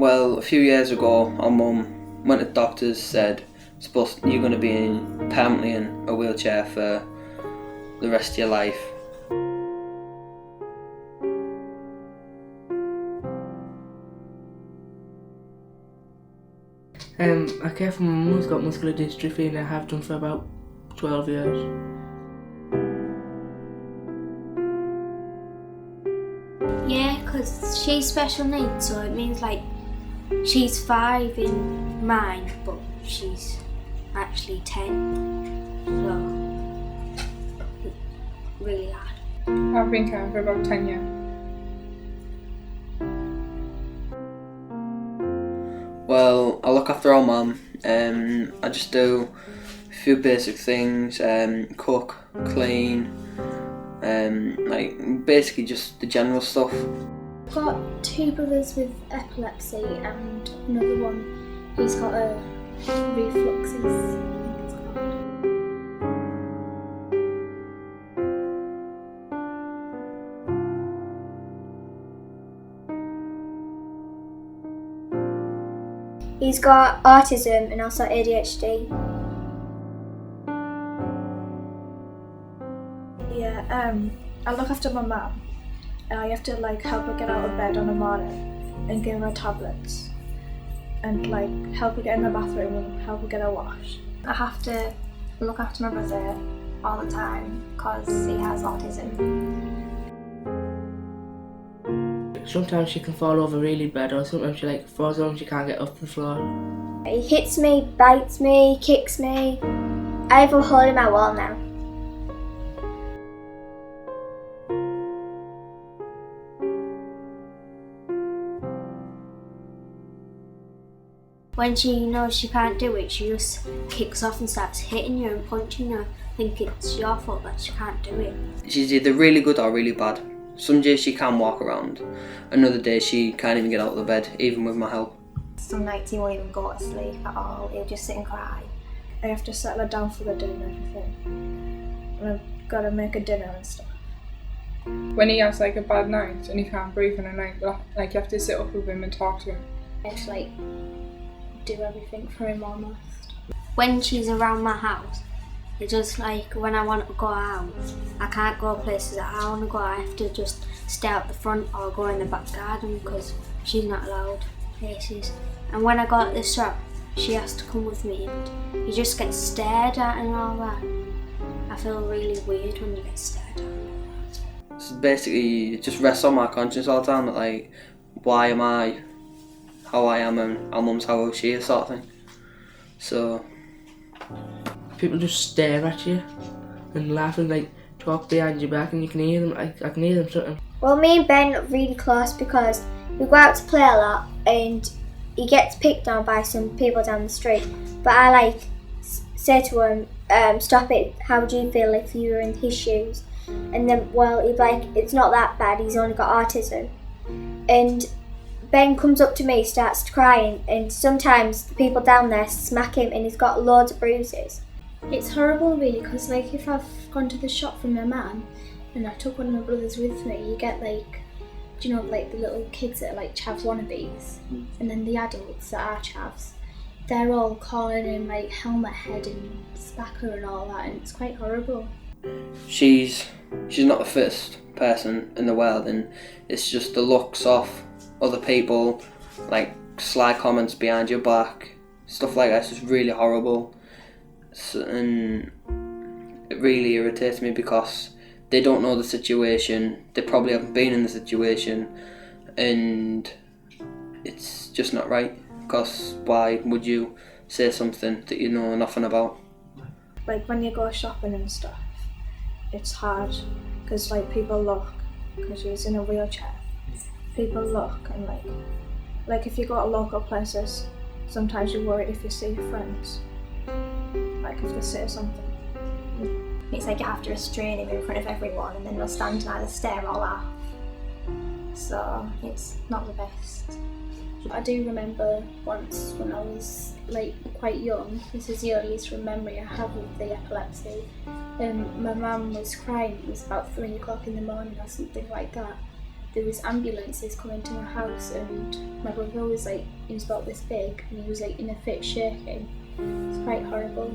Well, a few years ago, our mum went to the doctors, said, you're going to be permanently in a wheelchair for the rest of your life. I care for my mum who's got muscular dystrophy, and I have done for about 12 years. Yeah, because she's special needs, so it means like she's 5 in mine, but she's actually 10, so really hard. I've been caring for about 10 years. Well, I look after our mum. I just do a few basic things, cook, clean, like basically just the general stuff. I've got 2 brothers with epilepsy and another one who's got a refluxes, I think it's called. He's got autism and also ADHD. Yeah, I look after my mum. I have to like help her get out of bed on a morning and give her tablets and like help her get in the bathroom and help her get her washed. I have to look after my brother all the time because he has autism. Sometimes she can fall over really bad, or sometimes she like falls over and she can't get off the floor. He hits me, bites me, kicks me. I have a hole in my wall now. When she knows she can't do it, she just kicks off and starts hitting you and punching you, thinking it's your fault that she can't do it. She's either really good or really bad. Some days she can walk around, another day she can't even get out of the bed, even with my help. Some nights he won't even go to sleep at all, he'll just sit and cry. I have to settle her down for the day and everything. And I've got to make her dinner and stuff. When he has like a bad night and he can't breathe in the night, like you have to sit up with him and talk to him. I have to like do everything for him almost. When she's around my house, it's just like when I want to go out, I can't go places that I want to go. I have to just stay out the front or go in the back garden because she's not allowed places. And when I go at the shop, she has to come with me and you just get stared at and all that. I feel really weird when you get stared at. So basically, it just rests on my conscience all the time that like, why am I how I am and our mum's how she is, sort of thing. So People just stare at you and laugh and like talk behind your back, and you can hear them. I can hear them something. Well, me and Ben are really close because we go out to play a lot and he gets picked on by some people down the street. But I like say to him, stop it, how would you feel if you were in his shoes? And then, well, he'd like, it's not that bad, he's only got autism. And Ben comes up to me, starts crying, and sometimes the people down there smack him and he's got loads of bruises. It's horrible really, because like if I've gone to the shop for my man and I took one of my brothers with me, you get like, do you know, like the little kids that are like chavs wannabes, and then the adults that are chavs, they're all calling him like helmet head and spacker and all that, and it's quite horrible. she's not the fittest person in the world, and it's just the looks of other people, like sly comments behind your back, stuff like that. It's just really horrible. And it really irritates me because they don't know the situation, they probably haven't been in the situation, and it's just not right, because why would you say something that you know nothing about? Like when you go shopping and stuff, it's hard because like people look, because he's in a wheelchair, people look, and like if you go to local places, sometimes you're worried if you see your friends, like if they say something. It's like you have to restrain him in front of everyone and then they'll stand and either stare or laugh. So it's not the best. I do remember once when I was like quite young, this is the earliest memory I have of the epilepsy, my mum was crying, it was about 3 o'clock in the morning or something like that, there was ambulances coming to my house, and my brother was like, he was about this big, and he was like in a fit shaking. It's quite horrible.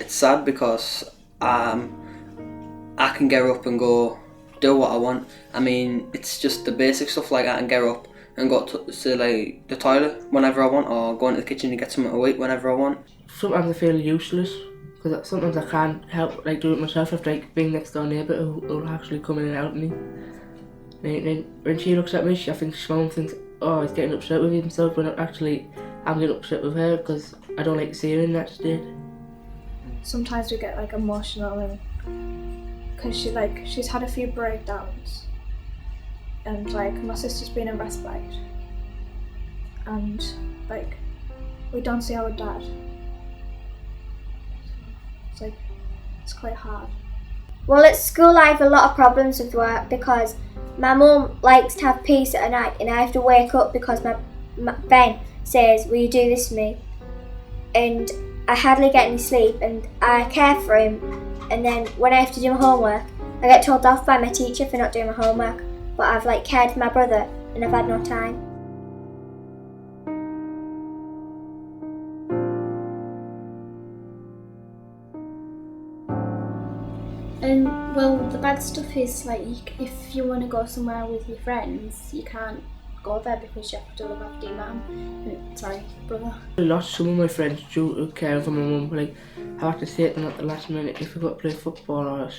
It's sad because I can get up and go do what I want. I mean, it's just the basic stuff like I can get up and go to like the toilet whenever I want, or go into the kitchen to get something to eat whenever I want. Sometimes I feel useless because sometimes I can't help like do it myself. If like being next door neighbour who'll actually come in and help me. And then when she looks at me, I think mum thinks, oh, he's getting upset with himself, when actually I'm getting upset with her because I don't like to see her in that state. Sometimes we get like emotional, and because she's had a few breakdowns, and like my sister's been in respite, and like we don't see our dad. It's like, it's quite hard. Well, at school I have a lot of problems with work because my mum likes to have peace at night, and I have to wake up because my Ben says, will you do this for me? And I hardly get any sleep, and I care for him, and then when I have to do my homework, I get told off by my teacher for not doing my homework, but I've like cared for my brother and I've had no time. Well, the bad stuff is like, if you want to go somewhere with your friends, you can't go there because you have to look after your mum. Sorry, brother. I lost some of my friends due to caring for my mum. Like, I have to say to them at the last minute if we've got to play football or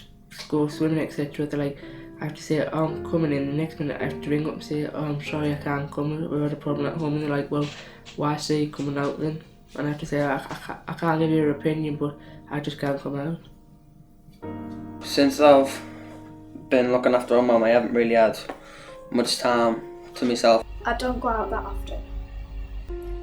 go swimming, etc. They're like, I have to say, oh, I'm coming in. The next minute I have to ring up and say, oh, I'm sorry, I can't come. We had a problem at home. And they're like, well, why say you coming out then? And I have to say, I can't give you your opinion, but I just can't come out. Since I've been looking after my mum, I haven't really had much time to myself. I don't go out that often.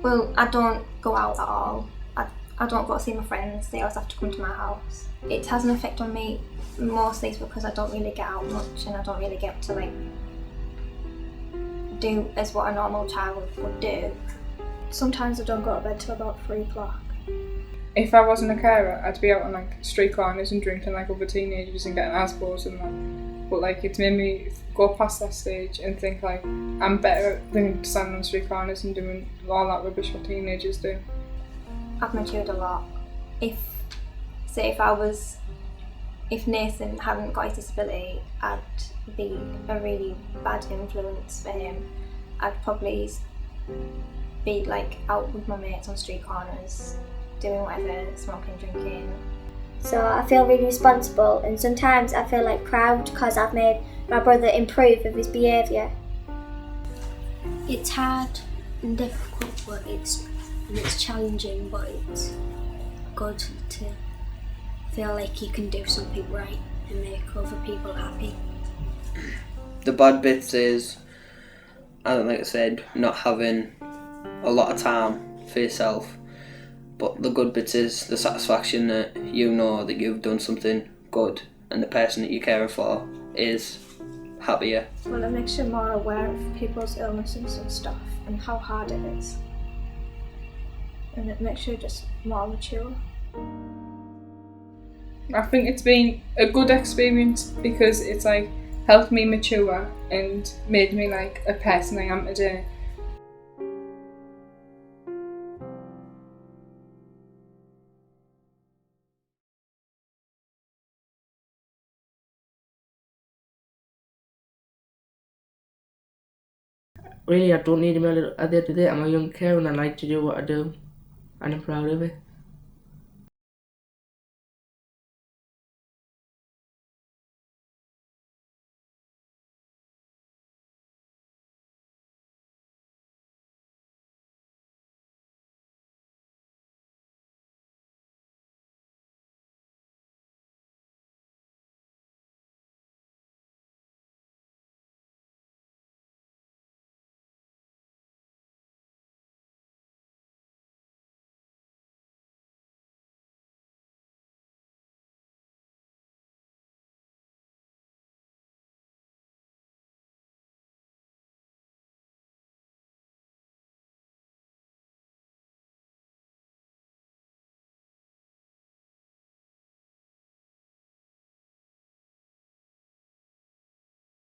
Well, I don't go out at all. I don't go to see my friends. They always have to come to my house. It has an effect on me mostly because I don't really get out much, and I don't really get to like do as what a normal child would do. Sometimes I don't go to bed till about 3 o'clock. If I wasn't a carer, I'd be out on like street corners and drinking like other teenagers and getting ass balls and that. But like, it's made me go past that stage and think like I'm better than standing on street corners and doing all that rubbish what teenagers do. I've matured a lot. If Nathan hadn't got his disability, I'd be a really bad influence for him. I'd probably be like out with my mates on street corners, doing whatever, smoking, drinking. So I feel really responsible, and sometimes I feel like proud because I've made my brother improve with his behaviour. It's hard and difficult, but it's challenging, but it's good to feel like you can do something right and make other people happy. The bad bits is, like I said, not having a lot of time for yourself. But the good bits is the satisfaction that you know that you've done something good and the person that you care for is happier. Well, it makes you more aware of people's illnesses and stuff and how hard it is. And it makes you just more mature. I think it's been a good experience because it's like helped me mature and made me like a person I am today. Really, I don't need him at the end of the day. I'm a young carer and I like to do what I do, and I'm proud of it.